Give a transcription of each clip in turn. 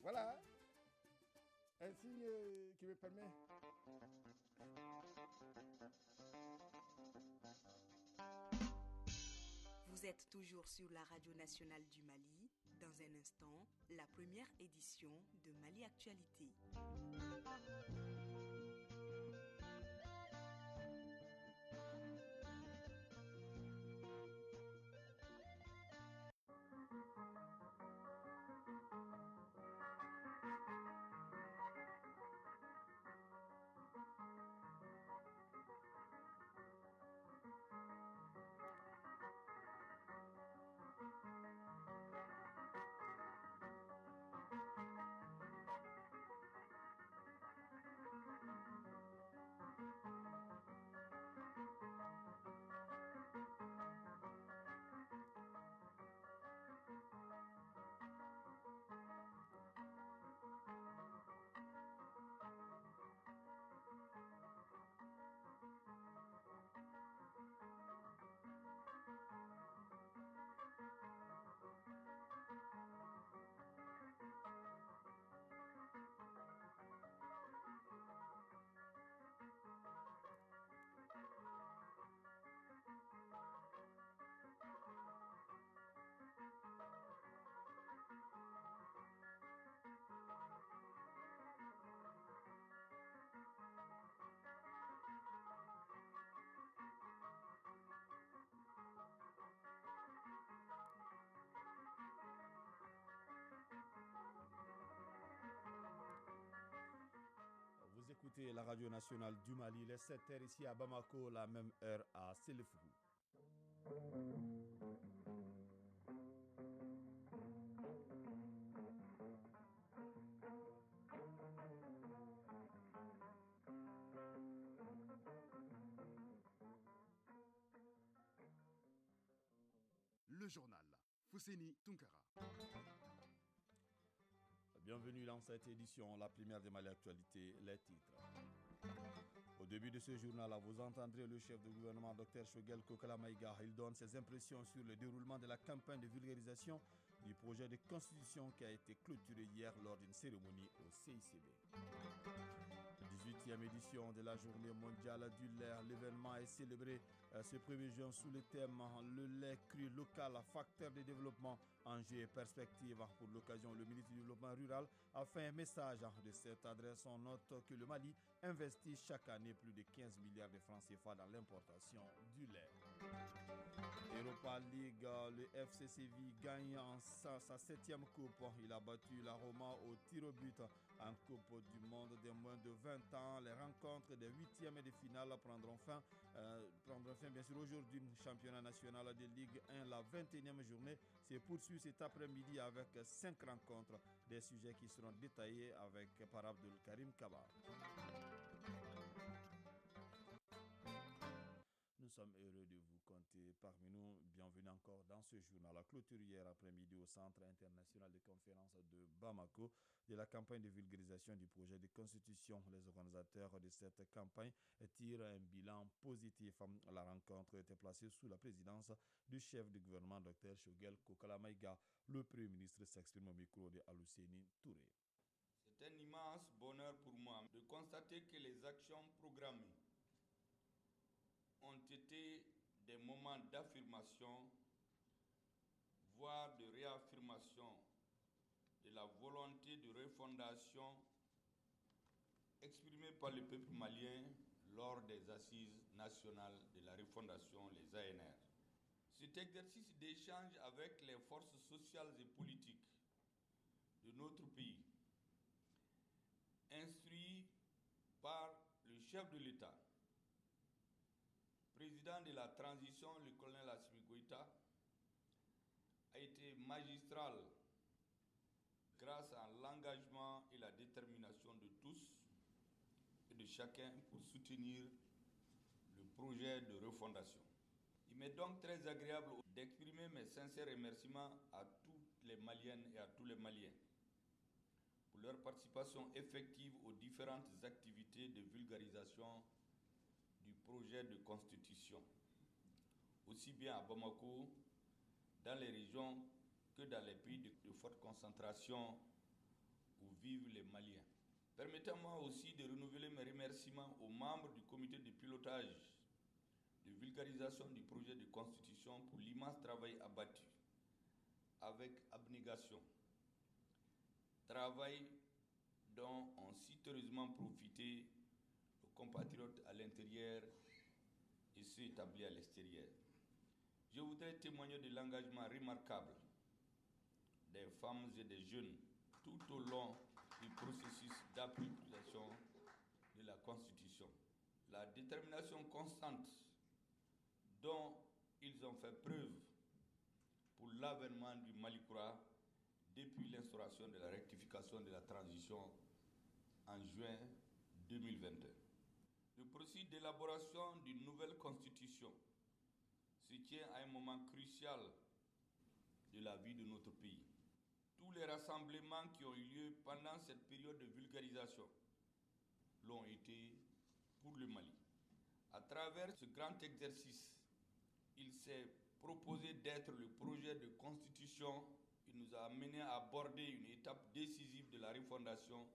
Voilà, un signe qui me permet. Vous êtes toujours sur la radio nationale du Mali. Dans un instant, la première édition de Mali Actualité. Vous écoutez la radio nationale du Mali, les 7h ici à Bamako, la même heure à Séléfougou. Le journal. Fousseni Tunkara. Bienvenue dans cette édition, la première de Mali Actualité, les titres. Au début de ce journal, vous entendrez le chef de gouvernement, Dr Choguel Kokala Maïga. Il donne ses impressions sur le déroulement de la campagne de vulgarisation du projet de constitution qui a été clôturé hier lors d'une cérémonie au CICB. 18e édition de la journée mondiale du lait. L'événement est célébré ce 1er juin sous le thème le lait cru local, facteur de développement, enjeux et perspectives. Pour l'occasion, le ministre du Développement rural a fait un message de cette adresse. On note que le Mali investit chaque année plus de 15 milliards de francs CFA dans l'importation du lait. Europa League, le FC Séville gagne sa 7e coupe. Il a battu la Roma au tir au but en Coupe du Monde des moins de 20 ans. Les rencontres des 8e et de finale prendront fin bien sûr aujourd'hui. Championnat national de Ligue 1, la 21e journée se poursuit cet après-midi avec 5 rencontres. Des sujets qui seront détaillés par Abdul Karim Kaba. Nous sommes heureux de vous compter parmi nous. Bienvenue encore dans ce journal. La clôture hier après-midi au Centre international de conférence de Bamako de la campagne de vulgarisation du projet de constitution. Les organisateurs de cette campagne tirent un bilan positif. La rencontre était placée sous la présidence du chef du gouvernement, Dr Choguel Kokala Maïga. Le Premier ministre s'exprime au micro de Aluseni Touré. C'est un immense bonheur pour moi de constater que les actions programmées ont été des moments d'affirmation, voire de réaffirmation de la volonté de refondation exprimée par le peuple malien lors des assises nationales de la refondation, les ANR. Cet exercice d'échange avec les forces sociales et politiques de notre pays, instruit par le chef de l'État, président de la transition, le colonel Assimi Goïta, a été magistral grâce à l'engagement et la détermination de tous et de chacun pour soutenir le projet de refondation. Il m'est donc très agréable d'exprimer mes sincères remerciements à toutes les Maliennes et à tous les Maliens pour leur participation effective aux différentes activités de vulgarisation du projet de constitution, aussi bien à Bamako, dans les régions que dans les pays de forte concentration vivent les Maliens. Permettez-moi aussi de renouveler mes remerciements aux membres du comité de pilotage de vulgarisation du projet de constitution pour l'immense travail abattu avec abnégation. Travail dont ont si heureusement profité nos compatriotes à l'intérieur et ceux établis à l'extérieur. Je voudrais témoigner de l'engagement remarquable des femmes et des jeunes tout au long du processus d'application de la Constitution. La détermination constante dont ils ont fait preuve pour l'avènement du Mali-Kura depuis l'instauration de la rectification de la transition en juin 2021. Le processus d'élaboration d'une nouvelle constitution se tient à un moment crucial de la vie de notre pays. Tous les rassemblements qui ont eu lieu pendant cette période de vulgarisation l'ont été pour le Mali. À travers ce grand exercice, il s'est proposé d'être le projet de constitution qui nous a amené à aborder une étape décisive de la refondation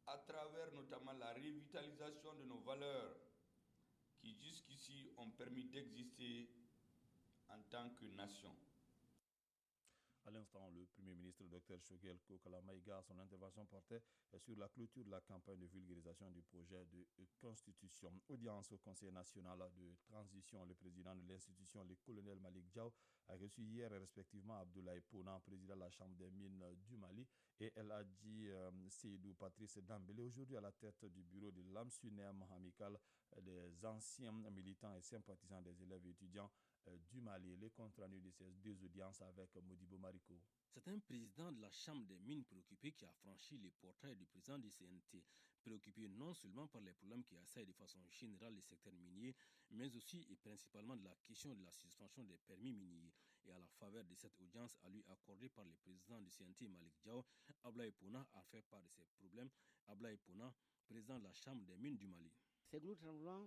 à travers notamment la revitalisation de nos valeurs qui jusqu'ici ont permis d'exister en tant que nation. À l'instant, le Premier ministre Dr Choguel Kokala Maïga, son intervention portait sur la clôture de la campagne de vulgarisation du projet de constitution. Audience au Conseil national de transition. Le président de l'institution, le colonel Malick Diaw, a reçu hier respectivement Abdoulaye Pona, président de la Chambre des mines du Mali, et El Hadji Seydou Patrice Dambélé, aujourd'hui à la tête du bureau de l'AMSUNEM amical des anciens militants et sympathisants des élèves et étudiants du Mali. Les comptes rendus de ces deux audiences avec Modibo Mariko. C'est un président de la Chambre des mines préoccupé qui a franchi les portraits du président du CNT, préoccupé non seulement par les problèmes qui assaillent de façon générale les secteurs miniers, mais aussi et principalement de la question de la suspension des permis miniers. Et à la faveur de cette audience à lui accordée par le président du CNT Malick Diaw, Abdoulaye Pona a fait part de ses problèmes. Abdoulaye Pona, président de la Chambre des mines du Mali. Ces gros tremblements,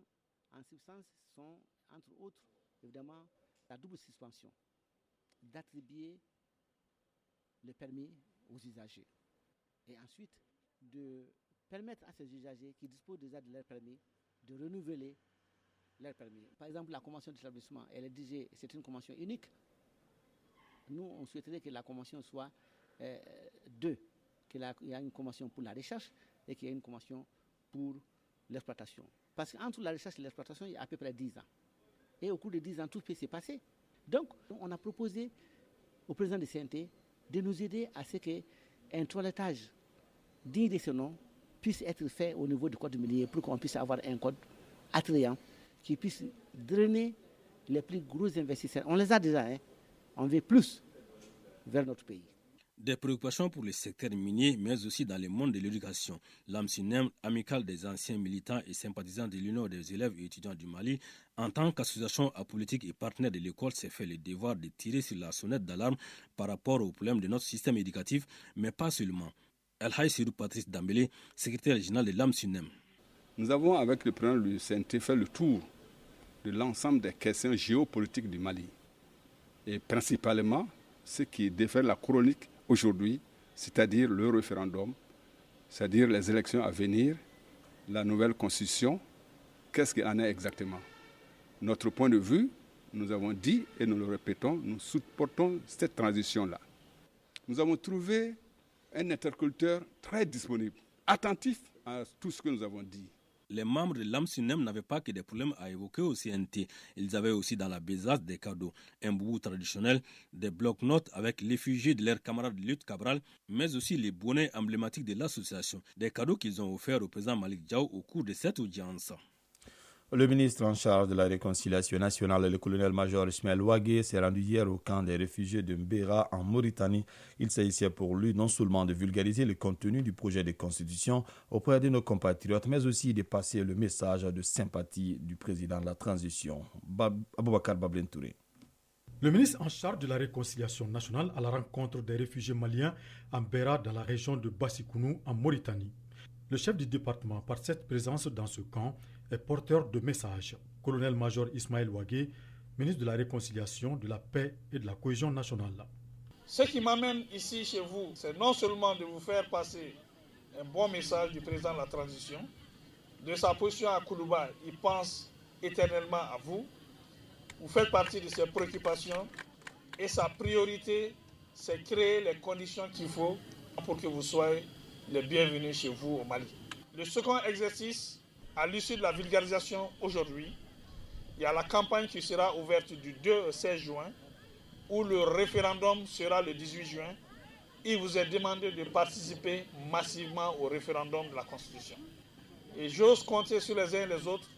en substance, sont entre autres évidemment la double suspension d'attribuer le permis aux usagers et ensuite de permettre à ces usagers qui disposent déjà de leur permis de renouveler leur permis. Par exemple, la convention d'établissement, elle est déjà, c'est une convention unique. Nous, on souhaiterait que la convention soit deux, qu'il y a une convention pour la recherche et qu'il y ait une convention pour l'exploitation. Parce qu'entre la recherche et l'exploitation, il y a à peu près 10 ans. Et au cours de 10 ans, tout peut se passer. Donc, on a proposé au président du CNT de nous aider à ce qu'un toilettage digne de ce nom puisse être fait au niveau du code minier pour qu'on puisse avoir un code attrayant qui puisse drainer les plus gros investisseurs. On les a déjà, on veut plus vers notre pays. Des préoccupations pour le secteur minier, mais aussi dans le monde de l'éducation. L'AMSUNEM, amicale des anciens militants et sympathisants de l'Union des élèves et étudiants du Mali, en tant qu'association apolitique et partenaire de l'école, s'est fait le devoir de tirer sur la sonnette d'alarme par rapport aux problèmes de notre système éducatif, mais pas seulement. El Hadji Seydou Patrice Dambélé, secrétaire général de l'AMSUNEM. Nous avons, avec le président du CNT, fait le tour de l'ensemble des questions géopolitiques du Mali. Et principalement, ce qui défait la chronique aujourd'hui, c'est-à-dire le référendum, c'est-à-dire les élections à venir, la nouvelle constitution, qu'est-ce qu'il en est exactement? Notre point de vue, nous avons dit et nous le répétons, nous supportons cette transition-là. Nous avons trouvé un interlocuteur très disponible, attentif à tout ce que nous avons dit. Les membres de l'AMSUNEM n'avaient pas que des problèmes à évoquer au CNT. Ils avaient aussi dans la besace des cadeaux, un boubou traditionnel, des blocs-notes avec l'effigie de leurs camarades de lutte Cabral, mais aussi les bonnets emblématiques de l'association. Des cadeaux qu'ils ont offerts au président Malick Diaw au cours de cette audience. Le ministre en charge de la réconciliation nationale, le colonel-major Ismaël Ouagué, s'est rendu hier au camp des réfugiés de Mbera en Mauritanie. Il s'agissait pour lui non seulement de vulgariser le contenu du projet de constitution auprès de nos compatriotes, mais aussi de passer le message de sympathie du président de la transition, Aboubakar Bablin Touré. Le ministre en charge de la réconciliation nationale à la rencontre des réfugiés maliens à Mbera dans la région de Bassikounou en Mauritanie. Le chef du département, par cette présence dans ce camp, est porteur de messages. Colonel-major Ismaël Ouagué, ministre de la Réconciliation, de la Paix et de la Cohésion nationale. Ce qui m'amène ici chez vous, c'est non seulement de vous faire passer un bon message du président de la transition. De sa position à Koulouba, il pense éternellement à vous. Vous faites partie de ses préoccupations et sa priorité, c'est créer les conditions qu'il faut pour que vous soyez les bienvenus chez vous au Mali. Le second exercice, à l'issue de la vulgarisation aujourd'hui, il y a la campagne qui sera ouverte du 2 au 16 juin, où le référendum sera le 18 juin. Il vous est demandé de participer massivement au référendum de la Constitution. Et j'ose compter sur les uns et les autres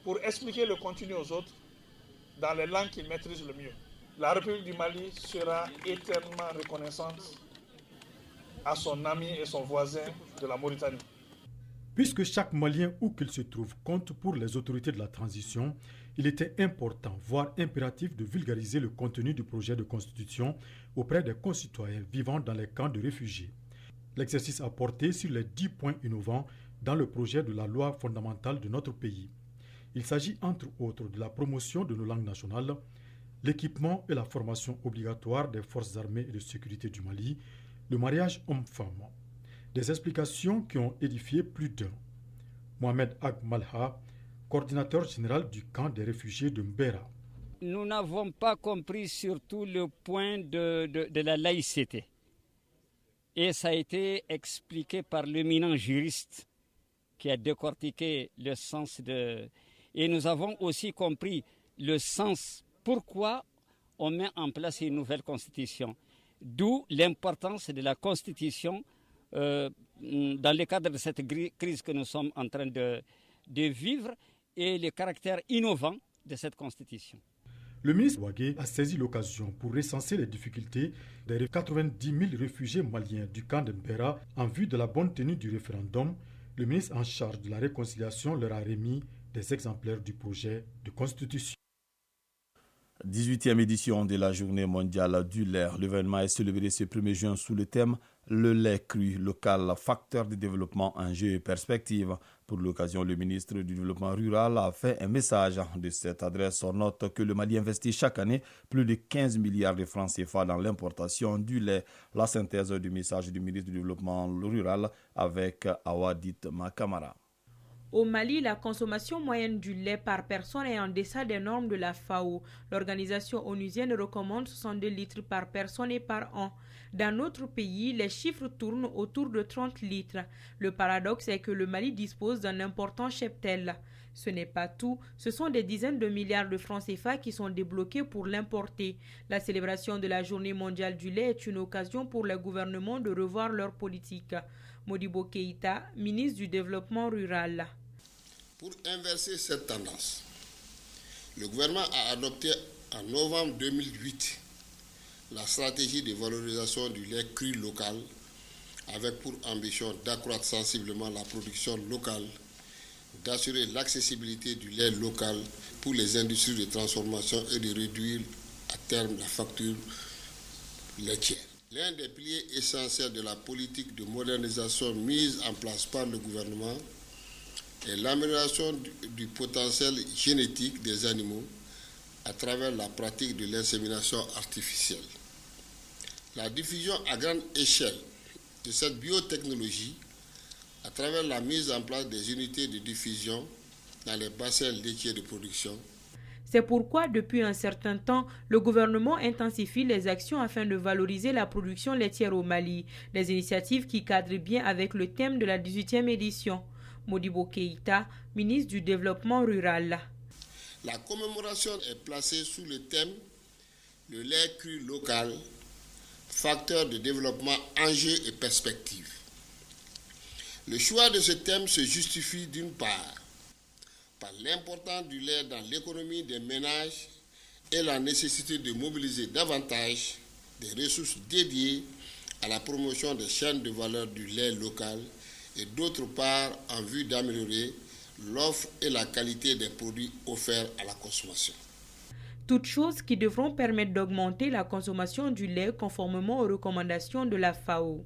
pour expliquer le contenu aux autres dans les langues qu'ils maîtrisent le mieux. La République du Mali sera éternellement reconnaissante à son ami et son voisin de la Mauritanie. Puisque chaque Malien, où qu'il se trouve, compte pour les autorités de la transition, il était important, voire impératif, de vulgariser le contenu du projet de constitution auprès des concitoyens vivant dans les camps de réfugiés. L'exercice a porté sur les 10 points innovants dans le projet de la loi fondamentale de notre pays. Il s'agit entre autres de la promotion de nos langues nationales, l'équipement et la formation obligatoire des forces armées et de sécurité du Mali, le mariage homme-femme. Des explications qui ont édifié plus d'un. Mohamed Ag Malha, coordinateur général du camp des réfugiés de Mbera. Nous n'avons pas compris surtout le point de la laïcité. Et ça a été expliqué par l'éminent juriste qui a décortiqué le sens de... Et nous avons aussi compris le sens, pourquoi on met en place une nouvelle constitution. D'où l'importance de la constitution dans le cadre de cette crise que nous sommes en train de vivre et le caractère innovant de cette constitution. Le ministre Ouagué a saisi l'occasion pour recenser les difficultés des 90 000 réfugiés maliens du camp de Mbera en vue de la bonne tenue du référendum. Le ministre en charge de la réconciliation leur a remis des exemplaires du projet de constitution. 18e édition de la Journée mondiale du lait. L'événement est célébré ce 1er juin sous le thème « Le lait cru local, facteur de développement, enjeux et perspectives ». Pour l'occasion, le ministre du Développement rural a fait un message de cette adresse. On note que le Mali investit chaque année plus de 15 milliards de francs CFA dans l'importation du lait. La synthèse du message du ministre du Développement rural avec Awadit Makamara. Au Mali, la consommation moyenne du lait par personne est en deçà des normes de la FAO. L'organisation onusienne recommande 62 litres par personne et par an. Dans notre pays, les chiffres tournent autour de 30 litres. Le paradoxe est que le Mali dispose d'un important cheptel. Ce n'est pas tout, ce sont des dizaines de milliards de francs CFA qui sont débloqués pour l'importer. La célébration de la Journée mondiale du lait est une occasion pour les gouvernements de revoir leur politique. Modibo Keïta, ministre du Développement rural. Pour inverser cette tendance, le gouvernement a adopté en novembre 2008 la stratégie de valorisation du lait cru local avec pour ambition d'accroître sensiblement la production locale, d'assurer l'accessibilité du lait local pour les industries de transformation et de réduire à terme la facture laitière. L'un des piliers essentiels de la politique de modernisation mise en place par le gouvernement est l'amélioration du potentiel génétique des animaux à travers la pratique de l'insémination artificielle. La diffusion à grande échelle de cette biotechnologie à travers la mise en place des unités de diffusion dans les bassins laitiers de production. C'est pourquoi, depuis un certain temps, le gouvernement intensifie les actions afin de valoriser la production laitière au Mali, des initiatives qui cadrent bien avec le thème de la 18e édition. Modibo Keïta, ministre du Développement rural. La commémoration est placée sous le thème « Le lait cru local, facteur de développement, enjeux et perspectives ». Le choix de ce thème se justifie d'une part par l'importance du lait dans l'économie des ménages et la nécessité de mobiliser davantage des ressources dédiées à la promotion des chaînes de valeur du lait local et d'autre part en vue d'améliorer l'offre et la qualité des produits offerts à la consommation. Toutes choses qui devront permettre d'augmenter la consommation du lait conformément aux recommandations de la FAO.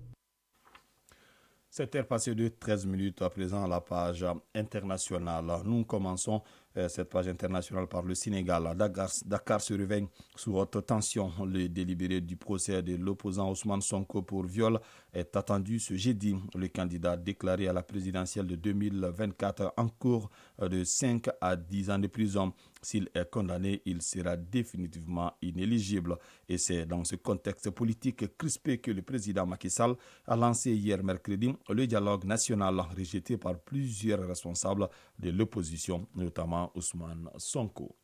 7h passées de 13 minutes à présent à la page internationale. Nous commençons cette page internationale par le Sénégal. Dakar se réveille sous haute tension. Le délibéré du procès de l'opposant Ousmane Sonko pour viol est attendu ce jeudi. Le candidat déclaré à la présidentielle de 2024 en cours de 5 à 10 ans de prison. S'il est condamné, il sera définitivement inéligible. Et c'est dans ce contexte politique crispé que le président Macky Sall a lancé hier mercredi le dialogue national rejeté par plusieurs responsables de l'opposition, notamment Ousmane Sonko.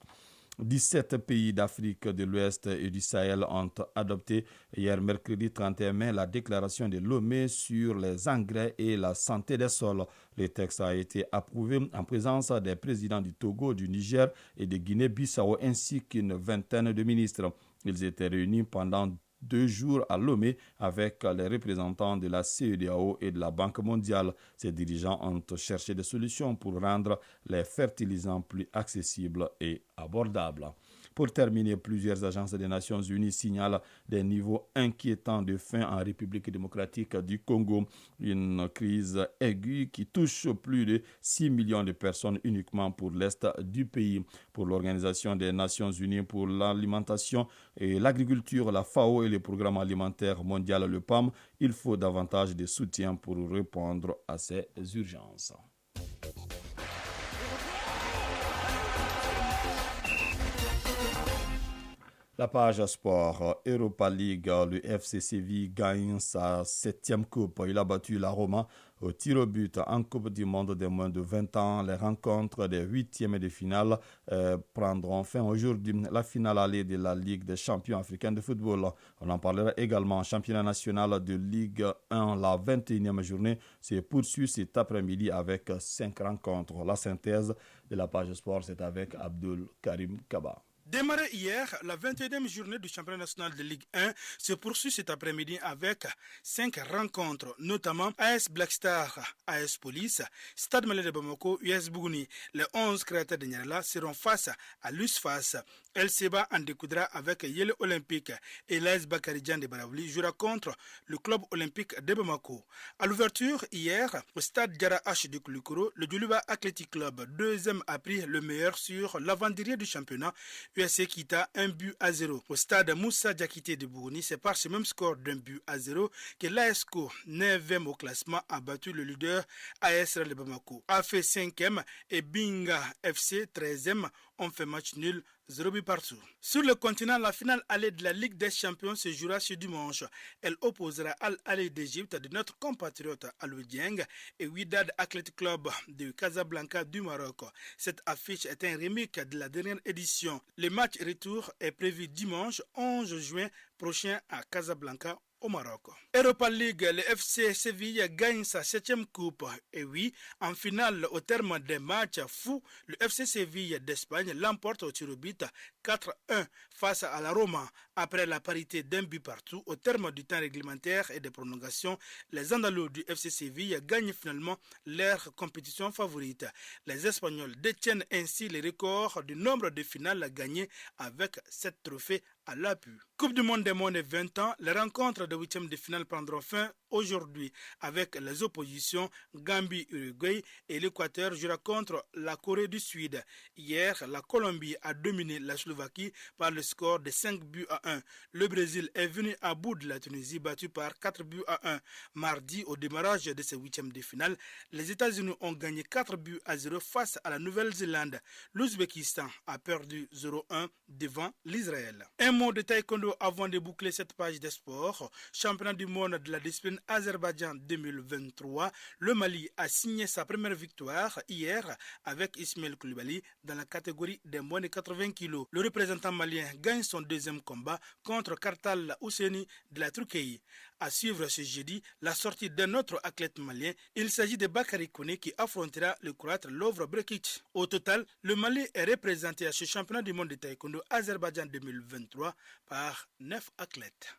17 pays d'Afrique de l'Ouest et du Sahel ont adopté hier mercredi 31 mai la déclaration de Lomé sur les engrais et la santé des sols. Le texte a été approuvé en présence des présidents du Togo, du Niger et de Guinée-Bissau ainsi qu'une vingtaine de ministres. Ils étaient réunis pendant 2 jours à Lomé avec les représentants de la CEDEAO et de la Banque mondiale. Ces dirigeants ont cherché des solutions pour rendre les fertilisants plus accessibles et abordables. Pour terminer, plusieurs agences des Nations Unies signalent des niveaux inquiétants de faim en République démocratique du Congo. Une crise aiguë qui touche plus de 6 millions de personnes uniquement pour l'Est du pays. Pour l'Organisation des Nations Unies pour l'alimentation et l'agriculture, la FAO et le Programme alimentaire mondial, le PAM, il faut davantage de soutien pour répondre à ces urgences. La page sport, Europa League, le FC Séville gagne sa 7e coupe. Il a battu la Roma au tir au but en Coupe du Monde des moins de 20 ans. Les rencontres des 8e et de finale prendront fin aujourd'hui. La finale allée de la Ligue des champions africains de football. On en parlera également. Championnat national de Ligue 1, la 21e journée se poursuit cet après-midi avec 5 rencontres. La synthèse de la page sport, c'est avec Abdul Karim Kaba. Démarré hier, la 21e journée du championnat national de Ligue 1 se poursuit cet après-midi avec 5 rencontres, notamment AS Black Star, AS Police, Stade Malien de Bamako, US Bougouni. Les 11 créateurs de Niarela seront face à l'USFAS. El Seba en découdra avec Yele Olympique et l'AS Bakaridjan de Baraouli jouera contre le club olympique de Bamako. À l'ouverture, hier, au stade Diarra H de Koulikoro, le Djoulouba Athletic Club, deuxième, a pris le meilleur sur l'avant-dernier du championnat. USC quitta 1-0. Au stade Moussa Diakité de Bougouni, c'est par ce même score d'1-0 que l'ASCO, 9e au classement, a battu le leader AS de Bamako. A fait 5e et Binga FC, 13e, ont fait match nul, 0 but partout. Sur le continent, la finale allée de la Ligue des Champions se jouera ce dimanche. Elle opposera Al-Ahly d'Égypte de notre compatriote Alou Dieng et Wydad Athletic Club de Casablanca du Maroc. Cette affiche est un remake de la dernière édition. Le match retour est prévu dimanche 11 juin prochain à Casablanca au Maroc. Europa League, le FC Séville gagne sa 7e coupe. Et oui, en finale, au terme des matchs fous, le FC Séville d'Espagne l'emporte au tir au but 4-1 face à la Roma. Après la parité d'un but partout, au terme du temps réglementaire et des prolongations, les Andalous du FC Séville gagnent finalement leur compétition favorite. Les Espagnols détiennent ainsi les records du nombre de finales gagnées avec 7 trophées à l'appui. Coupe du monde des moins de 20 ans, les rencontres de 8e de finale prendront fin aujourd'hui avec les oppositions Gambie-Uruguay et l'Équateur jouera contre la Corée du Sud. Hier, la Colombie a dominé la Slovaquie par le score de 5-1. Le Brésil est venu à bout de la Tunisie battu par 4-1. Mardi, au démarrage de ces 8e de finale, les États-Unis ont gagné 4-0 face à la Nouvelle-Zélande. L'Ouzbékistan a perdu 0-1 devant l'Israël. Un mot de taekwondo avant de boucler cette page des sports. Championnat du monde de la discipline Azerbaïdjan 2023, le Mali a signé sa première victoire hier avec Ismaël Koulibaly dans la catégorie des moins de 80 kg. Le représentant malien gagne son 2e combat contre Kartal Housseni de la Turquie. À suivre ce jeudi la sortie d'un autre athlète malien. Il s'agit de Bakary Koné qui affrontera le Croate Lovre Brekic. Au total, le Mali est représenté à ce championnat du monde de taekwondo Azerbaïdjan 2023 par 9 athlètes.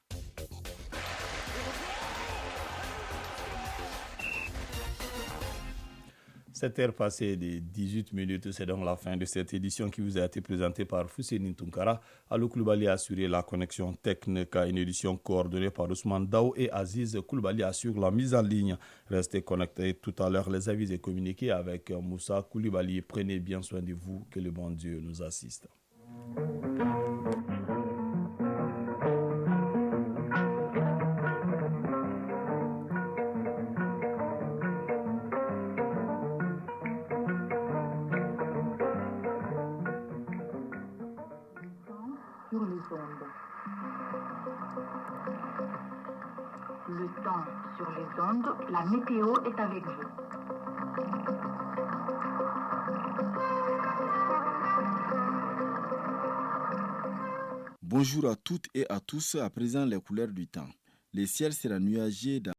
7h passées de 18 minutes, c'est donc la fin de cette édition qui vous a été présentée par Fousseini Tunkara. Alou Koulibaly a assuré la connexion technique, une édition coordonnée par Ousmane Dao et Aziz Koulibaly assure la mise en ligne. Restez connectés tout à l'heure, les avis et communiqués avec Moussa Koulibaly. Prenez bien soin de vous, que le bon Dieu nous assiste. Le temps sur les ondes, la météo est avec vous. Bonjour à toutes et à tous, à présent les couleurs du temps. Le ciel sera nuagé dans